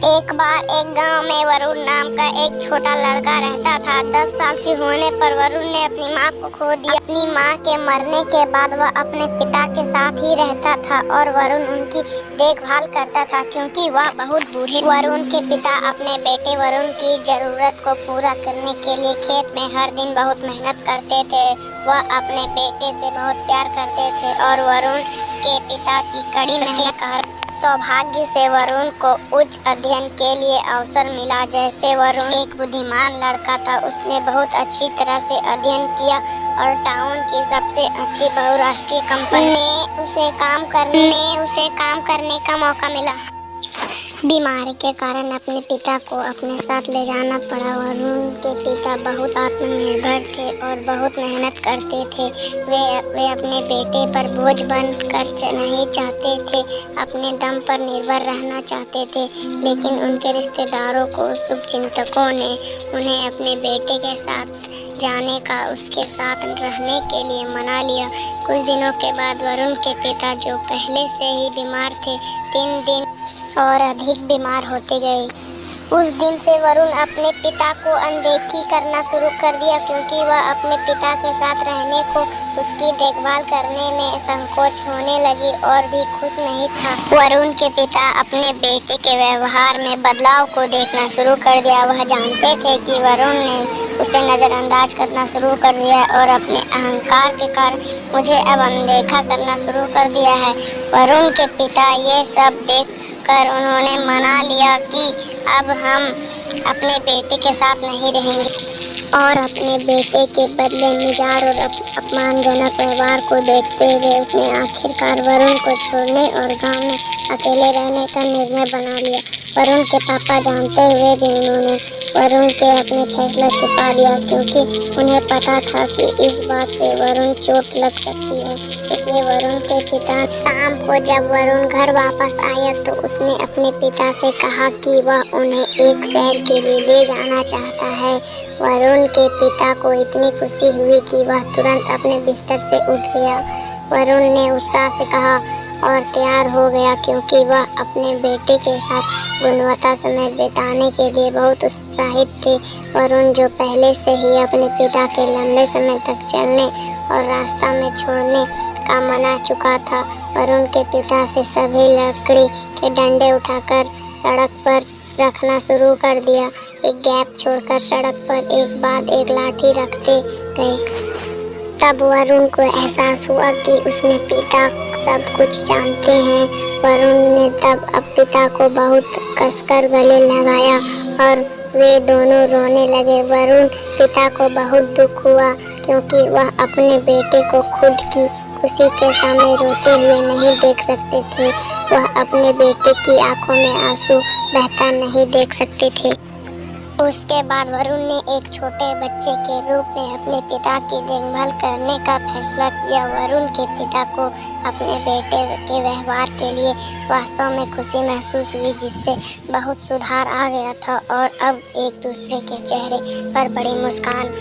एक बार एक गांव में वरुण नाम का एक छोटा लड़का रहता था। 10 साल की होने पर वरुण ने अपनी माँ को खो दिया। अपनी माँ के मरने के बाद वह अपने पिता के साथ ही रहता था और वरुण उनकी देखभाल करता था क्योंकि वह बहुत बूढ़े। वरुण के पिता अपने बेटे वरुण की जरूरत को पूरा करने के लिए खेत में हर दिन बहुत मेहनत करते थे। वह अपने बेटे से बहुत प्यार करते थे और वरुण के पिता की कड़ी मेहनत का सौभाग्य से वरुण को उच्च अध्ययन के लिए अवसर मिला। जैसे वरुण एक बुद्धिमान लड़का था, उसने बहुत अच्छी तरह से अध्ययन किया और टाउन की सबसे अच्छी बहुराष्ट्रीय कंपनी में उसे काम करने का मौका मिला। बीमारी के कारण अपने पिता को अपने साथ ले जाना पड़ा। वरुण के पिता बहुत आत्मनिर्भर थे और बहुत मेहनत करते थे। वे अपने बेटे पर बोझ बनकर नहीं चाहते थे, अपने दम पर निर्भर रहना चाहते थे। लेकिन उनके रिश्तेदारों को शुभचिंतकों ने उन्हें अपने बेटे के साथ जाने का, उसके साथ रहने के लिए मना लिया। कुछ दिनों के बाद वरुण के पिता, जो पहले से ही बीमार थे, 3 दिन और अधिक बीमार होते गए। उस दिन से वरुण अपने पिता को अनदेखी करना शुरू कर दिया क्योंकि वह अपने पिता के साथ रहने को, उसकी देखभाल करने में संकोच होने लगी और भी खुश नहीं था। वरुण के पिता अपने बेटे के व्यवहार में बदलाव को देखना शुरू कर दिया। वह जानते थे कि वरुण ने उसे नजरअंदाज करना शुरू कर दिया और अपने अहंकार के कारण मुझे अब अनदेखा करना शुरू कर दिया है। वरुण के पिता ये सब देख कर उन्होंने मना लिया कि अब हम अपने बेटे के साथ नहीं रहेंगे और अपने बेटे के बदले मिजाज और अपमानजनक व्यवहार को देखते हुए उसने आखिरकार वरुण को छोड़ने और गांव में अकेले रहने का निर्णय बना लिया। वरुण के पापा जानते हुए भी उन्होंने वरुण के अपने फैसला छिपा लिया क्योंकि उन्हें पता था कि इस बात से वरुण चोट लग सकती है। इसलिए वरुण के पिता शाम को जब वरुण घर वापस आया तो उसने अपने पिता से कहा कि वह उन्हें एक सैर के लिए ले जाना चाहता है। वरुण के पिता को इतनी खुशी हुई कि वह तुरंत अपने बिस्तर से उठ गया। वरुण ने उत्साह से कहा और तैयार हो गया क्योंकि वह अपने बेटे के साथ गुणवत्ता समय बिताने के लिए बहुत उत्साहित थे। वरुण, जो पहले से ही अपने पिता के लंबे समय तक चलने और रास्ता में छोड़ने का मना चुका था, वरुण के पिता से सभी लकड़ी के डंडे उठाकर सड़क पर रखना शुरू कर दिया। एक गैप छोड़कर सड़क पर एक बाद एक लाठी रखते गए। तब वरुण को एहसास हुआ कि उसने पिता सब कुछ जानते हैं। वरुण ने तब अब पिता को बहुत कसकर गले लगाया और वे दोनों रोने लगे। वरुण पिता को बहुत दुख हुआ क्योंकि वह अपने बेटे को खुद की खुशी के सामने रोते हुए नहीं देख सकते थे। वह अपने बेटे की आंखों में आंसू बहता नहीं देख सकते थे। उसके बाद वरुण ने एक छोटे बच्चे के रूप में अपने पिता की देखभाल करने का फैसला किया। वरुण के पिता को अपने बेटे के व्यवहार के लिए वास्तव में खुशी महसूस हुई, जिससे बहुत सुधार आ गया था और अब एक दूसरे के चेहरे पर बड़ी मुस्कान